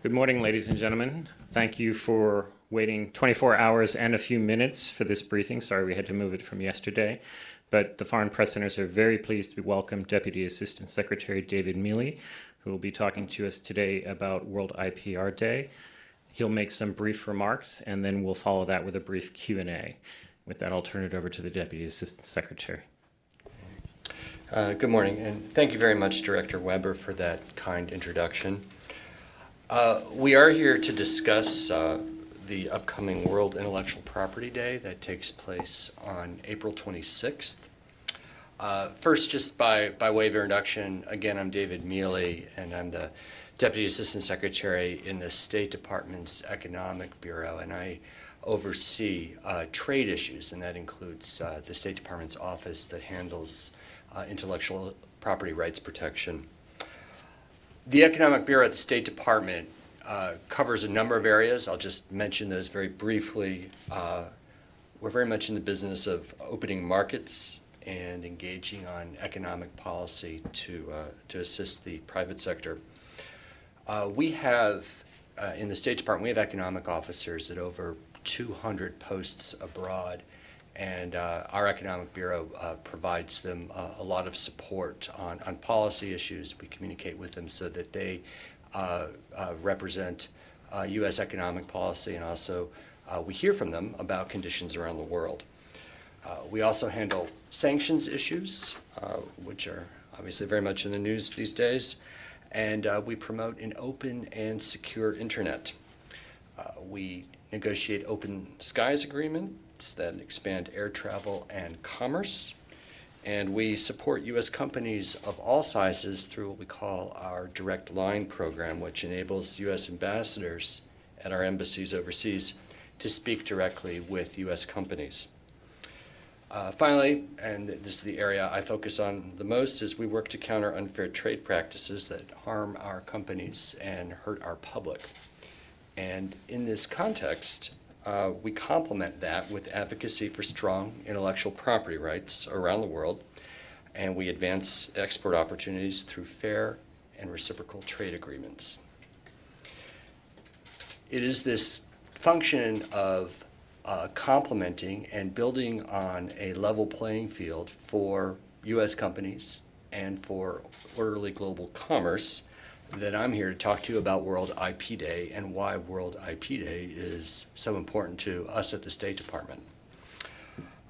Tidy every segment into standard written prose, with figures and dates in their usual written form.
Good morning, ladies and gentlemen. Thank you for waiting 24 hours and a few minutes for this briefing. Sorry we had to move it from yesterday, but the Foreign Press Centers are very pleased to welcome Deputy Assistant Secretary David Mealy, who will be talking to us today about World IPR Day. He'll make some brief remarks, and then we'll follow that with a brief Q&A. With that, I'll turn it over to the Deputy Assistant Secretary. Good morning, and thank you very much, Director Weber, for that kind introduction. We are here to discuss the upcoming World Intellectual Property Day that takes place on April 26th. First, just by way of introduction, again, I'm David Mealy, and I'm the Deputy Assistant Secretary in the State Department's Economic Bureau, and I oversee trade issues, and that includes the State Department's office that handles intellectual property rights protection. The Economic Bureau at the State Department covers a number of areas. I'll just mention those very briefly. We're very much in the business of opening markets and engaging on economic policy to assist the private sector. We have, in the State Department, we have economic officers at over 200 posts abroad, and our Economic Bureau provides them a lot of support on policy issues. We communicate with them so that they represent U.S. economic policy, and also we hear from them about conditions around the world. We also handle sanctions issues, which are obviously very much in the news these days, and we promote an open and secure internet. We negotiate open skies agreements that expand air travel and commerce, and we support U.S. companies of all sizes through what we call our Direct Line program, which enables U.S. ambassadors at our embassies overseas to speak directly with U.S. companies. Finally, and this is the area I focus on the most, is we work to counter unfair trade practices that harm our companies and hurt our public. And in this context, we complement that with advocacy for strong intellectual property rights around the world, and we advance export opportunities through fair and reciprocal trade agreements. It is this function of complementing and building on a level playing field for U.S. companies and for orderly global commerce that I'm here to talk to you about World IP Day and why World IP Day is so important to us at the State Department.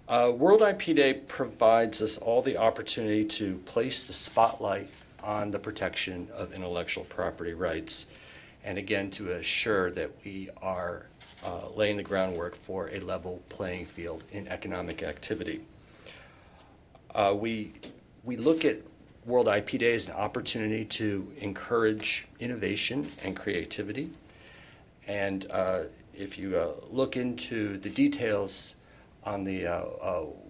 World IP Day provides us all the opportunity to place the spotlight on the protection of intellectual property rights, and again to assure that we are laying the groundwork for a level playing field in economic activity. We look at World IP Day is an opportunity to encourage innovation and creativity. And if you look into the details on the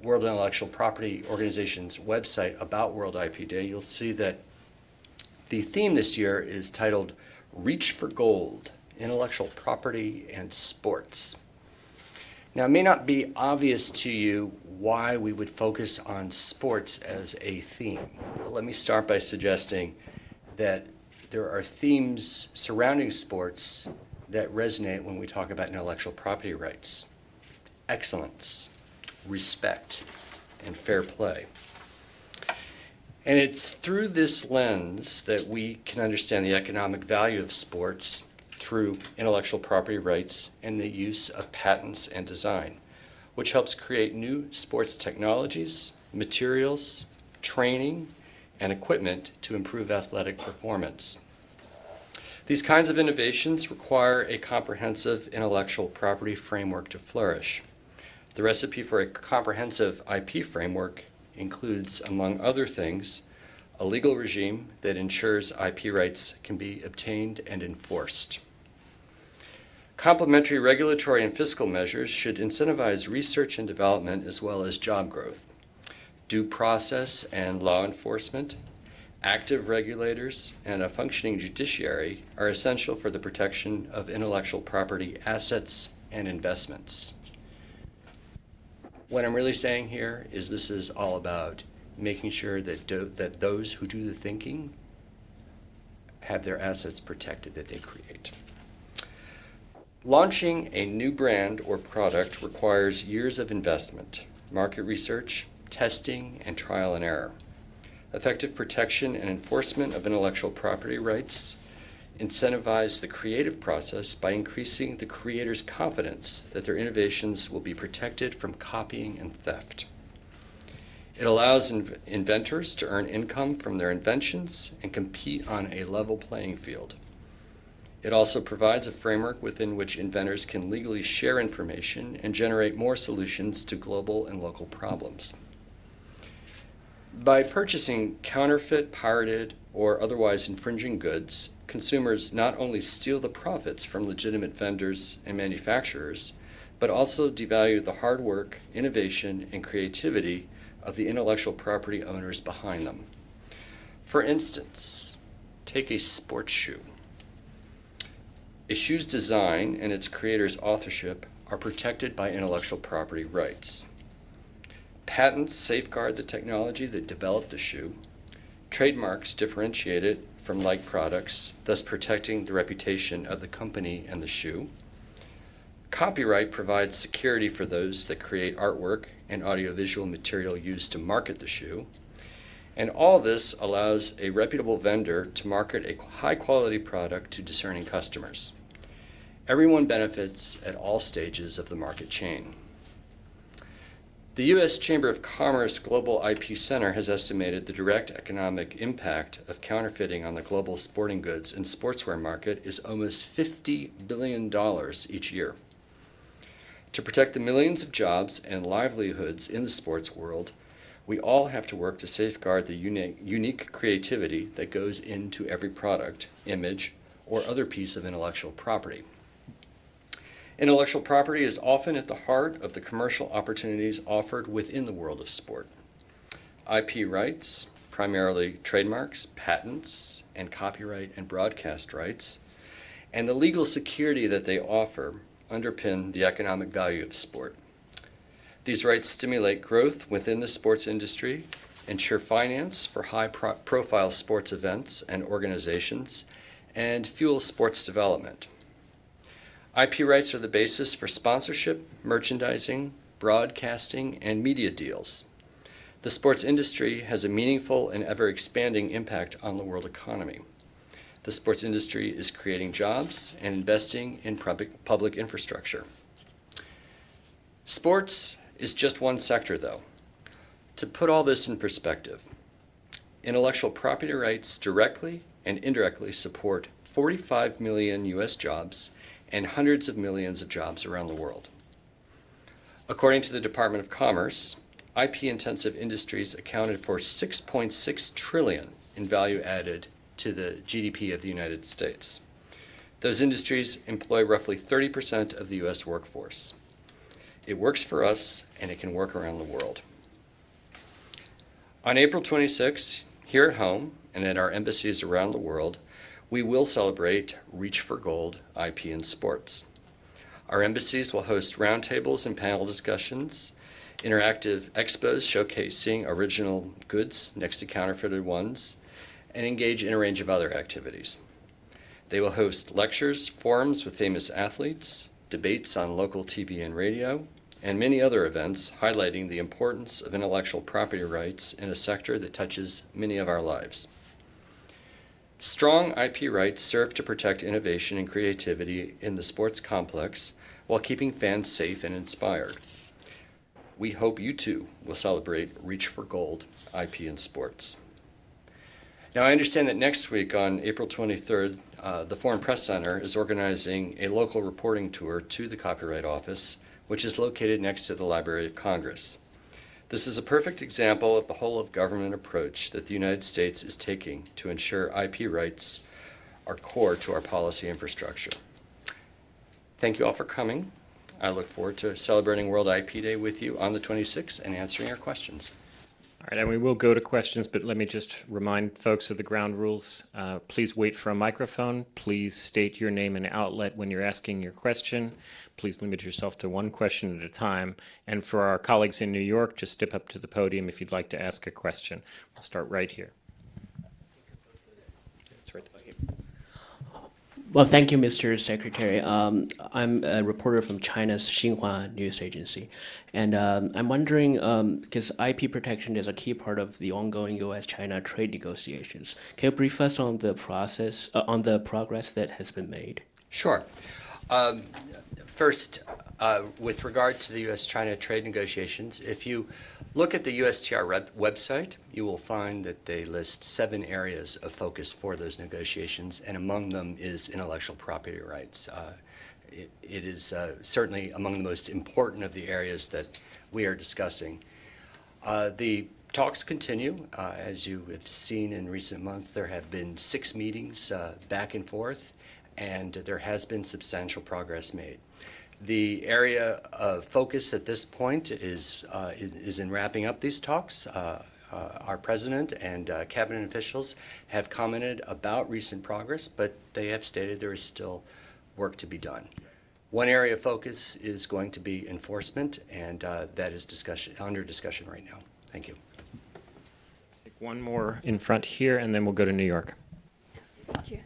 World Intellectual Property Organization's website about World IP Day, you'll see that the theme this year is titled Reach for Gold, Intellectual Property and Sports. Now, it may not be obvious to you why we would focus on sports as a theme. But let me start by suggesting that there are themes surrounding sports that resonate when we talk about intellectual property rights: excellence, respect, and fair play. And it's through this lens that we can understand the economic value of sports through intellectual property rights and the use of patents and design, which helps create new sports technologies, materials, training, and equipment to improve athletic performance. These kinds of innovations require a comprehensive intellectual property framework to flourish. The recipe for a comprehensive IP framework includes, among other things, a legal regime that ensures IP rights can be obtained and enforced. Complementary regulatory and fiscal measures should incentivize research and development as well as job growth. Due process and law enforcement, active regulators, and a functioning judiciary are essential for the protection of intellectual property assets and investments. What I'm really saying here is this is all about making sure that those who do the thinking have their assets protected that they create. Launching a new brand or product requires years of investment, market research, testing, and trial and error. Effective protection and enforcement of intellectual property rights incentivize the creative process by increasing the creator's confidence that their innovations will be protected from copying and theft. It allows inventors to earn income from their inventions and compete on a level playing field. It also provides a framework within which inventors can legally share information and generate more solutions to global and local problems. By purchasing counterfeit, pirated, or otherwise infringing goods, consumers not only steal the profits from legitimate vendors and manufacturers, but also devalue the hard work, innovation, and creativity of the intellectual property owners behind them. For instance, take a sports shoe. A shoe's design and its creator's authorship are protected by intellectual property rights. Patents safeguard the technology that developed the shoe. Trademarks differentiate it from like products, thus protecting the reputation of the company and the shoe. Copyright provides security for those that create artwork and audiovisual material used to market the shoe. And all this allows a reputable vendor to market a high-quality product to discerning customers. Everyone benefits at all stages of the market chain. The U.S. Chamber of Commerce Global IP Center has estimated the direct economic impact of counterfeiting on the global sporting goods and sportswear market is almost $50 billion each year. To protect the millions of jobs and livelihoods in the sports world, we all have to work to safeguard the unique creativity that goes into every product, image, or other piece of intellectual property. Intellectual property is often at the heart of the commercial opportunities offered within the world of sport. IP rights, primarily trademarks, patents, and copyright and broadcast rights, and the legal security that they offer underpin the economic value of sport. These rights stimulate growth within the sports industry, ensure finance for high-profile sports events and organizations, and fuel sports development. IP rights are the basis for sponsorship, merchandising, broadcasting, and media deals. The sports industry has a meaningful and ever-expanding impact on the world economy. The sports industry is creating jobs and investing in public infrastructure. Sports is just one sector, though. To put all this in perspective, intellectual property rights directly and indirectly support 45 million U.S. jobs and hundreds of millions of jobs around the world. According to the Department of Commerce, IP-intensive industries accounted for $6.6 trillion in value added to the GDP of the United States. Those industries employ roughly 30% of the U.S. workforce. It works for us, and it can work around the world. On April 26, here at home and at our embassies around the world, we will celebrate Reach for Gold IP in sports. Our embassies will host roundtables and panel discussions, interactive expos showcasing original goods next to counterfeited ones, and engage in a range of other activities. They will host lectures, forums with famous athletes, debates on local TV and radio, and many other events highlighting the importance of intellectual property rights in a sector that touches many of our lives. Strong IP rights serve to protect innovation and creativity in the sports complex while keeping fans safe and inspired. We hope you too will celebrate Reach for Gold IP in sports. Now, I understand that next week on April 23rd, the Foreign Press Center is organizing a local reporting tour to the Copyright Office, which is located next to the Library of Congress. This is a perfect example of the whole-of-government approach that the United States is taking to ensure IP rights are core to our policy infrastructure. Thank you all for coming. I look forward to celebrating World IP Day with you on the 26th and answering your questions. All right, and we will go to questions, but let me just remind folks of the ground rules. Please wait for a microphone. Please state your name and outlet when you're asking your question. Please limit yourself to one question at a time. And for our colleagues in New York, just step up to the podium if you'd like to ask a question. We'll start right here. It's right here. Well, thank you, Mr. Secretary. I'm a reporter from China's Xinhua news agency, and I'm wondering, because IP protection is a key part of the ongoing U.S.-China trade negotiations. Can you brief us on the process, on the progress that has been made? Sure. First, with regard to the U.S.-China trade negotiations, if you look at the USTR website, you will find that they list 7 areas of focus for those negotiations, and among them is intellectual property rights. It is certainly among the most important of the areas that we are discussing. The talks continue. As you have seen in recent months, there have been 6 meetings back and forth, and there has been substantial progress made. The area of focus at this point is in wrapping up these talks. Our president and cabinet officials have commented about recent progress, but they have stated there is still work to be done. One area of focus is going to be enforcement, and that is under discussion right now. Thank you. Take one more in front here, and then we'll go to New York. Thank you.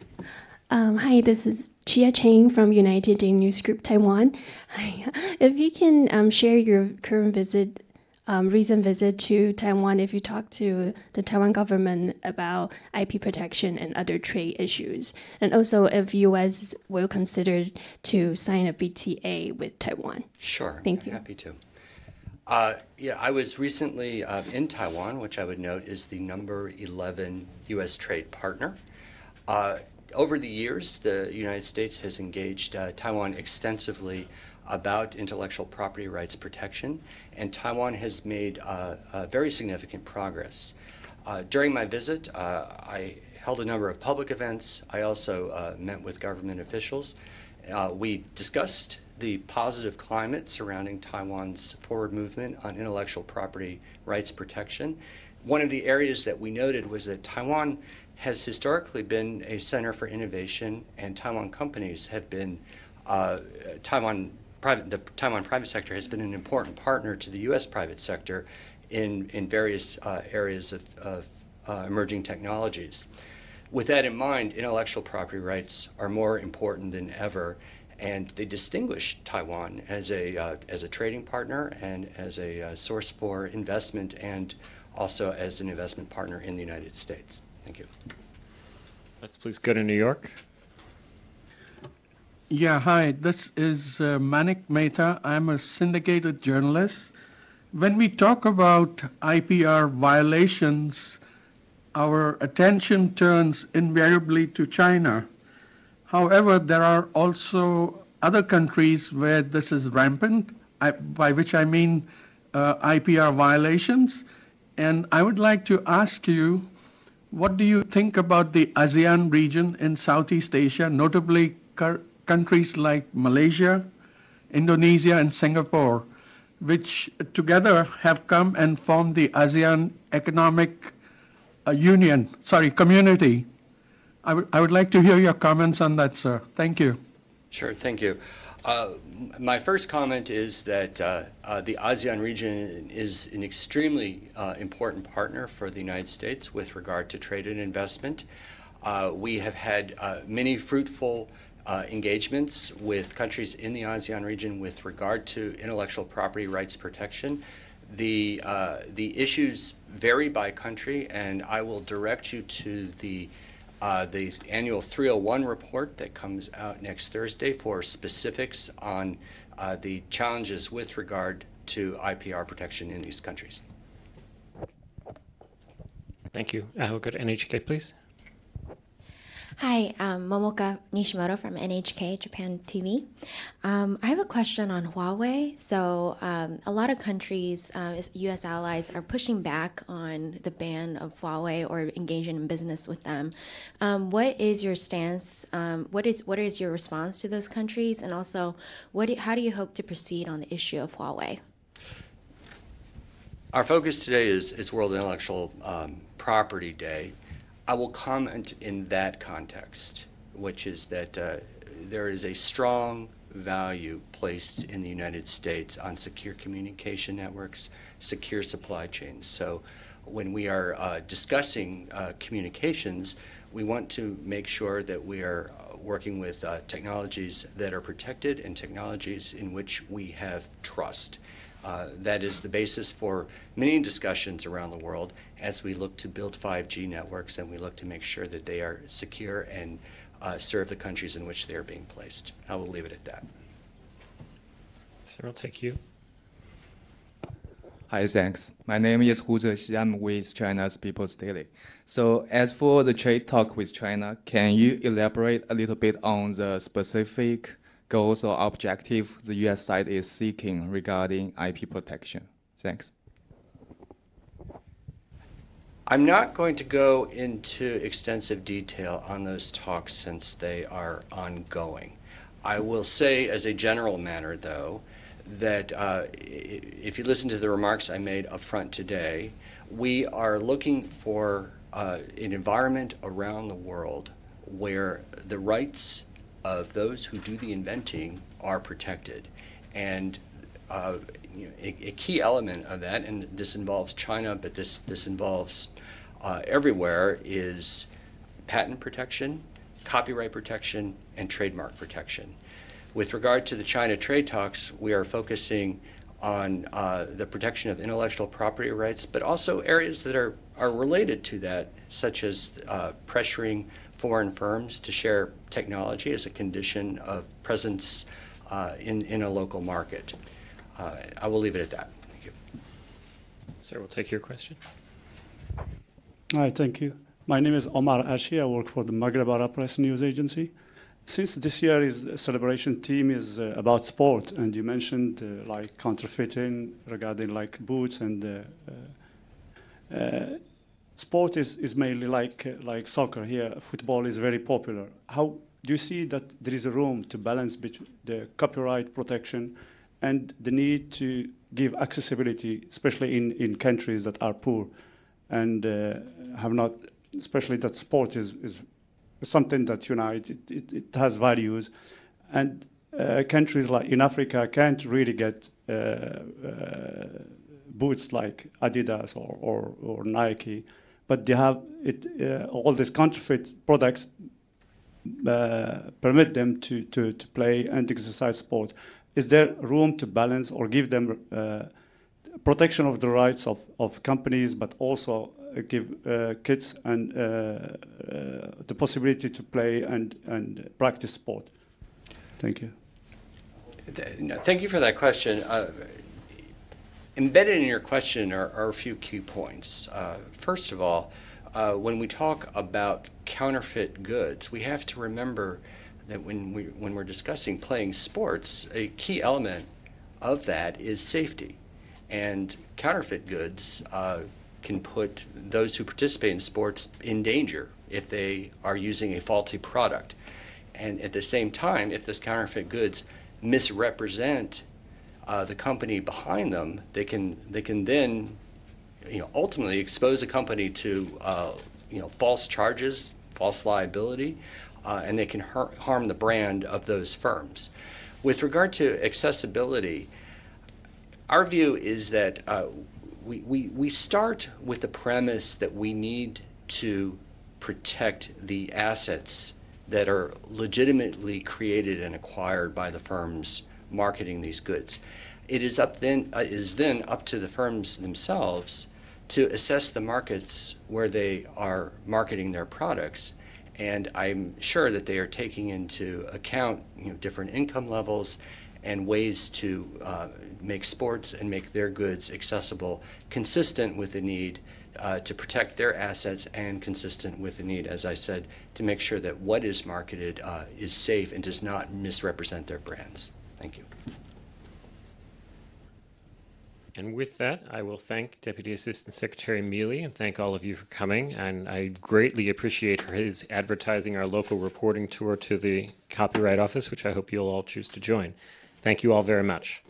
Hi, this is Chia Cheng from United Day News Group, Taiwan. Hi. If you can share your current visit, recent visit to Taiwan, if you talk to the Taiwan government about IP protection and other trade issues, and also if U.S. will consider to sign a BTA with Taiwan. Sure. Thank you. Happy to. Yeah, I was recently in Taiwan, which I would note is the number 11 U.S. trade partner. Over the years, the United States has engaged Taiwan extensively about intellectual property rights protection, and Taiwan has made very significant progress. During my visit, I held a number of public events. I also met with government officials. We discussed the positive climate surrounding Taiwan's forward movement on intellectual property rights protection. One of the areas that we noted was that Taiwan has historically been a center for innovation, and Taiwan companies have been, the Taiwan private sector has been an important partner to the U.S. private sector in various areas of emerging technologies. With that in mind, intellectual property rights are more important than ever, and they distinguish Taiwan as a trading partner and as a source for investment, and also as an investment partner in the United States. Thank you. Let's please go to New York. Yeah, hi, this is Manik Mehta. I'm a syndicated journalist. When we talk about IPR violations, our attention turns invariably to China. However, there are also other countries where this is rampant, by which I mean IPR violations. And I would like to ask you, what do you think about the ASEAN region in Southeast Asia, notably countries like Malaysia, Indonesia, and Singapore, which together have come and formed the ASEAN Economic Community? I would like to hear your comments on that, sir. Thank you. Sure, thank you. My first comment is that the ASEAN region is an extremely important partner for the United States with regard to trade and investment. We have had many fruitful engagements with countries in the ASEAN region with regard to intellectual property rights protection. The issues vary by country, and I will direct you to the annual 301 report that comes out next Thursday for specifics on the challenges with regard to IPR protection in these countries. Thank you. We'll go to NHK, please. Hi, Momoka Nishimoto from NHK Japan TV. I have a question on Huawei. So a lot of countries, U.S. allies, are pushing back on the ban of Huawei or engaging in business with them. What is your stance? What is your response to those countries? And also, how do you hope to proceed on the issue of Huawei? Our focus today is World Intellectual Property Day. I will comment in that context, which is that there is a strong value placed in the United States on secure communication networks, secure supply chains. So when we are discussing communications, we want to make sure that we are working with technologies that are protected and technologies in which we have trust. That is the basis for many discussions around the world as we look to build 5G networks and we look to make sure that they are secure and serve the countries in which they are being placed. I will leave it at that. Sir, I'll take you. Hi, thanks. My name is Hu Zexi. I'm with China's People's Daily. So as for the trade talk with China, can you elaborate a little bit on the specific goals or objective the U.S. side is seeking regarding IP protection? Thanks. I'm not going to go into extensive detail on those talks since they are ongoing. I will say as a general matter, though, that if you listen to the remarks I made up front today, we are looking for an environment around the world where the rights of those who do the inventing are protected. And a key element of that, and this involves China, but this involves everywhere, is patent protection, copyright protection, and trademark protection. With regard to the China trade talks, we are focusing on the protection of intellectual property rights, but also areas that are related to that, such as pressuring foreign firms to share technology as a condition of presence in a local market. I will leave it at that. Thank you. Sir, we'll take your question. Hi, thank you. My name is Omar Ashi. I work for the Maghreb Arab Press News Agency. Since this year's celebration theme is about sport, and you mentioned like counterfeiting regarding like boots and sport is mainly like soccer here. Football is very popular. How do you see that there is a room to balance between the copyright protection and the need to give accessibility, especially in countries that are poor and have not, especially that sport is something that unites, it has values, and countries like in Africa can't really get boots like Adidas or Nike, but they have all these counterfeit products permit them to play and exercise sport. Is there room to balance or give them protection of the rights of companies, but also give kids and the possibility to play and practice sport? Thank you. Thank you for that question. Embedded in your question are a few key points. First of all, when we talk about counterfeit goods, we have to remember that when we're discussing playing sports, a key element of that is safety. And counterfeit goods can put those who participate in sports in danger if they are using a faulty product. And at the same time, if those counterfeit goods misrepresent the company behind them, they can then ultimately expose a company to false charges, false liability, and they can harm the brand of those firms. With regard to accessibility, our view is that we start with the premise that we need to protect the assets that are legitimately created and acquired by the firms marketing these goods. It is then up to the firms themselves to assess the markets where they are marketing their products, and I'm sure that they are taking into account different income levels and ways to make sports and make their goods accessible, consistent with the need to protect their assets and consistent with the need, as I said, to make sure that what is marketed is safe and does not misrepresent their brands. Thank you. And with that, I will thank Deputy Assistant Secretary Mealy and thank all of you for coming. And I greatly appreciate his advertising our local reporting tour to the Copyright Office, which I hope you'll all choose to join. Thank you all very much.